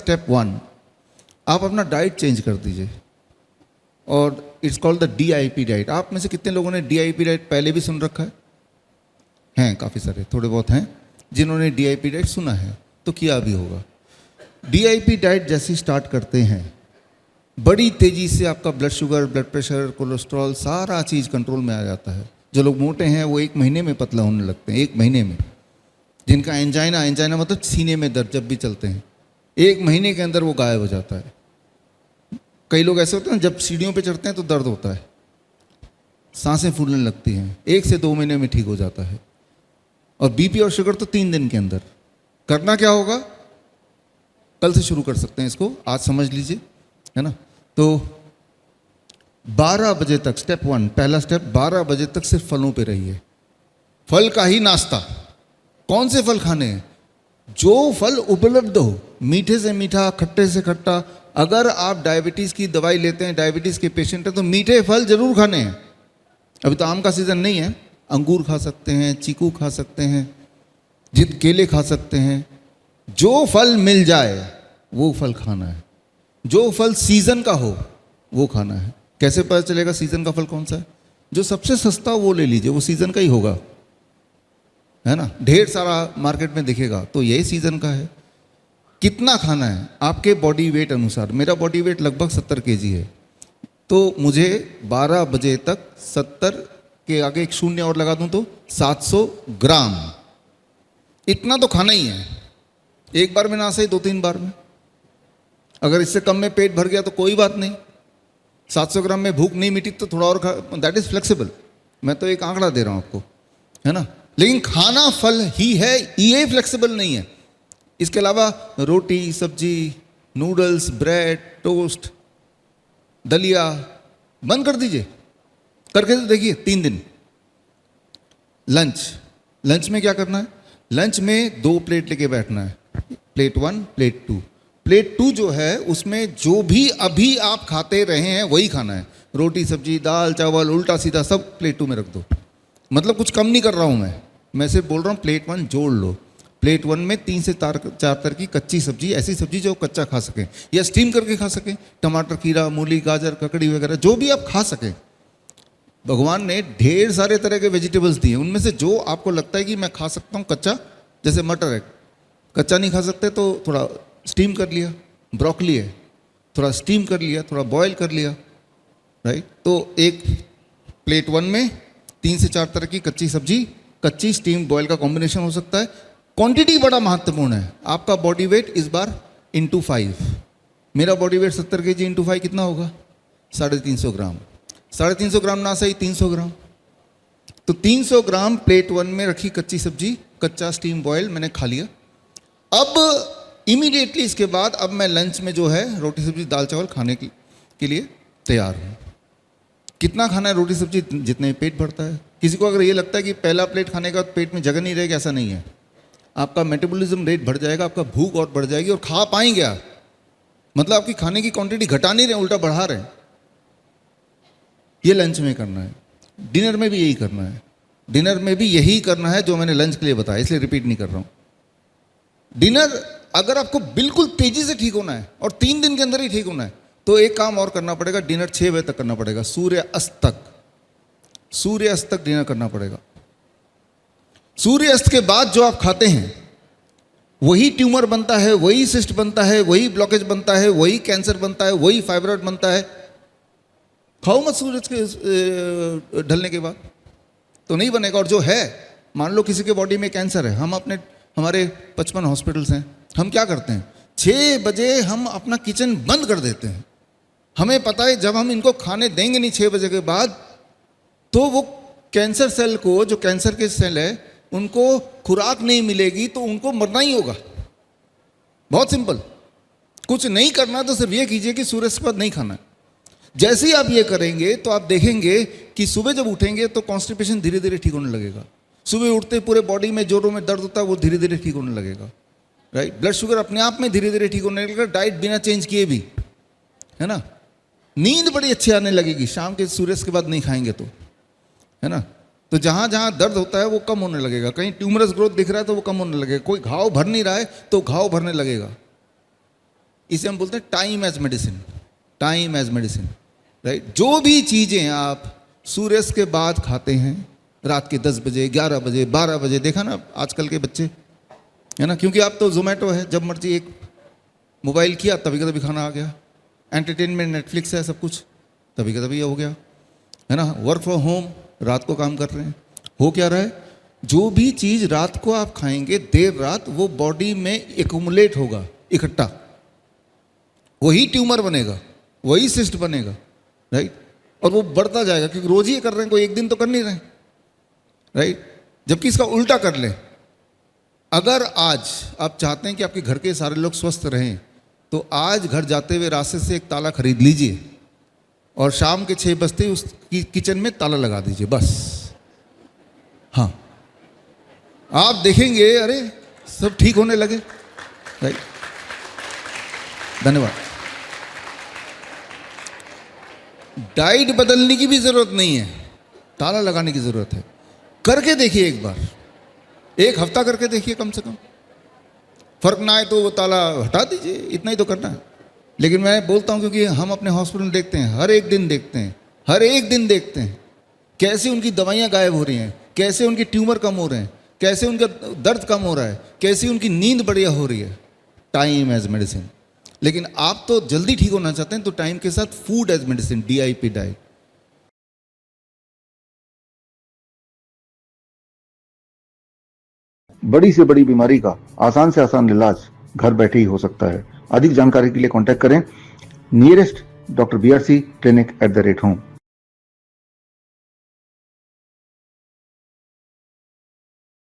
Step 1, आप अपना diet change कर दीजिए, और it's called the DIP diet. आप में से कितने लोगों ने DIP डाइट पहले भी सुन रखा है? हैं काफ़ी सारे, थोड़े बहुत हैं जिन्होंने DIP डाइट सुना है, तो किया भी होगा। DIP डाइट जैसे स्टार्ट करते हैं, बड़ी तेज़ी से आपका blood sugar, blood pressure, cholesterol, सारा चीज़ कंट्रोल में आ जाता है। जो लोग मोटे हैं वो 1 महीने में पतला होने लगते हैं, 1 महीने में। जिनका एंजाइना मतलब सीने में दर्द जब भी चलते हैं, 1 महीने के अंदर वो गायब हो जाता है। कई लोग ऐसे होते हैं जब सीढ़ियों पे चढ़ते हैं तो दर्द होता है, सांसें फूलने लगती हैं, 1 से 2 महीने में ठीक हो जाता है। और BP और शुगर तो 3 दिन के अंदर। करना क्या होगा? कल से शुरू कर सकते हैं इसको, आज समझ लीजिए, है ना। तो 12 बजे तक, स्टेप 1, पहला स्टेप, 12 बजे तक सिर्फ फलों पे रहिए। फल का ही नाश्ता। कौन से फल खाने हैं? जो फल उपलब्ध हो, मीठे से मीठा, खट्टे से खट्टा। अगर आप डायबिटीज़ की दवाई लेते हैं, डायबिटीज़ के पेशेंट हैं, तो मीठे फल जरूर खाने हैं। अभी तो आम का सीज़न नहीं है, अंगूर खा सकते हैं, चीकू खा सकते हैं, केले खा सकते हैं। जो फल मिल जाए वो फल खाना है, जो फल सीज़न का हो वो खाना है। कैसे पता चलेगा सीज़न का फल कौन सा है? जो सबसे सस्ता वो ले लीजिए, वो सीज़न का ही होगा, है ना। ढेर सारा मार्केट में दिखेगा तो यही सीज़न का है। कितना खाना है? आपके बॉडी वेट अनुसार। मेरा बॉडी वेट लगभग 70 kg है, तो मुझे 12 बजे तक 70 के आगे एक शून्य और लगा दूं तो 700 ग्राम, इतना तो खाना ही है। एक बार में ना सही 2-3 बार में। अगर इससे कम में पेट भर गया तो कोई बात नहीं, 700 ग्राम में भूख नहीं मिटी तो थोड़ा और खा, दैट इज फ्लेक्सिबल। मैं तो एक आंकड़ा दे रहा हूं आपको, है ना। लेकिन खाना फल ही है, ये फ्लेक्सिबल नहीं है। इसके अलावा रोटी, सब्जी, नूडल्स, ब्रेड, टोस्ट, दलिया बंद कर दीजिए। करके तो देखिए 3 दिन। लंच में क्या करना है? लंच में 2 प्लेट लेके बैठना है, प्लेट 1, प्लेट 2। प्लेट 2 जो है उसमें जो भी अभी आप खाते रहे हैं वही खाना है। रोटी, सब्जी, दाल, चावल, उल्टा सीधा सब प्लेट 2 में रख दो। मतलब कुछ कम नहीं कर रहा हूं मैं सिर्फ बोल रहा हूं प्लेट 1 जोड़ लो। प्लेट 1 में 3 से 4 तरह की कच्ची सब्जी, ऐसी सब्जी जो कच्चा खा सकें या स्टीम करके खा सकें। टमाटर, खीरा, मूली, गाजर, ककड़ी वगैरह जो भी आप खा सकें। भगवान ने ढेर सारे तरह के वेजिटेबल्स दिए, उनमें से जो आपको लगता है कि मैं खा सकता हूँ कच्चा, जैसे मटर है, कच्चा नहीं खा सकते तो थोड़ा स्टीम कर लिया। ब्रोकली है, थोड़ा स्टीम कर लिया, थोड़ा बॉयल कर लिया, राइट। तो एक प्लेट 1 में 3 से 4 तरह की कच्ची सब्जी, कच्ची स्टीम बॉयल का कॉम्बिनेशन हो सकता है। क्वांटिटी बड़ा महत्वपूर्ण है। आपका बॉडी वेट इस बार इंटू 5। मेरा बॉडी वेट 70 kg इंटू 5 कितना होगा? 350 ग्राम। 350 ग्राम ना सही 300 ग्राम। तो 300 ग्राम प्लेट 1 में रखी कच्ची सब्जी, कच्चा स्टीम बॉयल मैंने खा लिया। अब इमीडिएटली इसके बाद अब मैं लंच में जो है रोटी, सब्जी, दाल, चावल खाने के लिए तैयार हूँ। कितना खाना है? रोटी, सब्जी जितने पेट भरता है। किसी को अगर ये लगता है कि पहला प्लेट खाने का पेट में जगह नहीं रहेगी, ऐसा नहीं है। आपका मेटाबॉलिज्म रेट बढ़ जाएगा, आपका भूख और बढ़ जाएगी और खा पाएंगे आप। मतलब आपकी खाने की क्वांटिटी घटा नहीं रहे, उल्टा बढ़ा रहे हैं। ये लंच में करना है। डिनर में भी यही करना है। डिनर में भी यही करना है जो मैंने लंच के लिए बताया, इसलिए रिपीट नहीं कर रहा हूं। डिनर अगर आपको बिल्कुल तेजी से ठीक होना है और 3 दिन के अंदर ही ठीक होना है तो एक काम और करना पड़ेगा। डिनर 6 बजे तक करना पड़ेगा, सूर्य अस्त तक डिनर करना पड़ेगा। सूर्य अस्त के बाद जो आप खाते हैं वही ट्यूमर बनता है, वही सिस्ट बनता है, वही ब्लॉकेज बनता है, वही कैंसर बनता है, वही फाइब्रॉइड बनता है। खाओ मत सूरज के ढलने के बाद, तो नहीं बनेगा। और जो है, मान लो किसी के बॉडी में कैंसर है, हमारे 55 हॉस्पिटल्स हैं, हम क्या करते हैं 6 बजे हम अपना किचन बंद कर देते हैं। हमें पता है जब हम इनको खाने देंगे नहीं 6 बजे के बाद तो वो कैंसर सेल को, जो कैंसर के सेल है, उनको खुराक नहीं मिलेगी तो उनको मरना ही होगा। बहुत सिंपल। कुछ नहीं करना तो सिर्फ ये कीजिए कि सूर्य से बाद नहीं खाना है। जैसे ही आप ये करेंगे तो आप देखेंगे कि सुबह जब उठेंगे तो कॉन्स्टिपेशन धीरे धीरे ठीक होने लगेगा। सुबह उठते पूरे बॉडी में जोड़ों में दर्द होता है, वो धीरे धीरे ठीक होने लगेगा, राइट। ब्लड शुगर अपने आप में धीरे धीरे ठीक होने लगेगा, डाइट बिना चेंज किए भी, है ना। नींद बड़ी अच्छी आने लगेगी शाम के सूर्य के बाद नहीं खाएंगे तो, है ना। तो जहाँ जहाँ दर्द होता है वो कम होने लगेगा। कहीं ट्यूमरस ग्रोथ दिख रहा है तो वो कम होने लगेगा। कोई घाव भर नहीं रहा है तो घाव भरने लगेगा। इसे हम बोलते हैं time as medicine, time as medicine, right. जो भी चीज़ें आप सूर्यास्त के बाद खाते हैं, रात के 10 बजे, 11 बजे, 12 बजे, देखा ना आजकल के बच्चे, है ना, क्योंकि आप तो जोमेटो है, जब मर्जी एक मोबाइल किया तभी का तभी खाना आ गया, एंटरटेनमेंट नेटफ्लिक्स है, सब कुछ तभी का तभी हो गया, है ना। वर्क फ्रॉम होम, रात को काम कर रहे हैं, हो क्या रहा है, जो भी चीज़ रात को आप खाएंगे देर रात, वो बॉडी में एक्यूमुलेट होगा, इकट्ठा, वही ट्यूमर बनेगा, वही सिस्ट बनेगा, राइट। और वो बढ़ता जाएगा, क्योंकि रोज ही ये कर रहे हैं, कोई एक दिन तो कर नहीं रहे, राइट। जबकि इसका उल्टा कर लें, अगर आज आप चाहते हैं कि आपके घर के सारे लोग स्वस्थ रहें, तो आज घर जाते हुए रास्ते से एक ताला खरीद लीजिए और शाम के 6 बजते ही उस किचन में ताला लगा दीजिए, बस। हाँ, आप देखेंगे अरे सब ठीक होने लगे, राइट। धन्यवाद। डाइट बदलने की भी जरूरत नहीं है, ताला लगाने की जरूरत है। करके देखिए एक बार, 1 हफ्ता करके देखिए, कम से कम फर्क ना आए तो वो ताला हटा दीजिए, इतना ही तो करना है। लेकिन मैं बोलता हूं, क्योंकि हम अपने हॉस्पिटल में देखते हैं, हर एक दिन देखते हैं, हर एक दिन देखते हैं कैसे उनकी दवाइयां गायब हो रही हैं, कैसे उनके ट्यूमर कम हो रहे हैं, कैसे उनका दर्द कम हो रहा है, कैसे उनकी नींद बढ़िया हो रही है। Time as medicine. लेकिन आप तो जल्दी ठीक होना चाहते हैं, तो टाइम के साथ food as medicine, DIP diet. बड़ी से बड़ी बीमारी का आसान से आसान इलाज घर बैठे ही हो सकता है। अधिक जानकारी के लिए कांटेक्ट करें nearest doctor BRC clinic @home।